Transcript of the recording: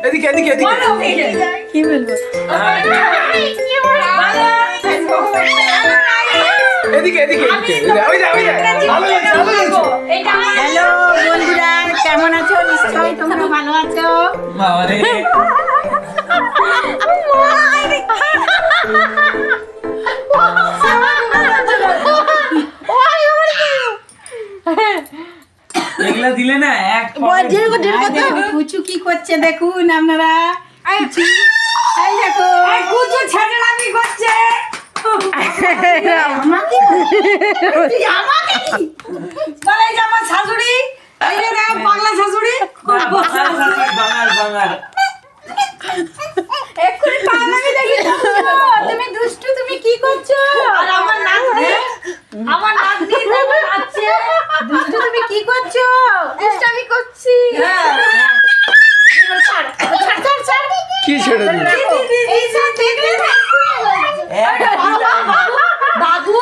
এদিকে এদিকে এদিকে কি বলবো? এদিকে এদিকে হ্যালো বন্ধুরা, কেমন আছো? নিশ্চয়ই তোমরা ভালো আছো। এগুলা দিলে না এক কুচু কি করছে দেখুন আপনারা। এই দেখো কুচু ছেলেরামি করছে। আমাকে তুই আমাকে কি বলে? এই যে আমার শাশুড়ি, এই যে দেখ বাংলা শাশুড়ি। বাঙাল বাঙাল এক্ষুনি পাগলামি দেখি তুমি দুষ্টু, তুমি কি করছো? আর আমার নাতনি আছে দুষ্টু, তুমি কি করছো? দুষ্টামি করছি। কি ছেড়ে দিল এই যে দেখলে বাবু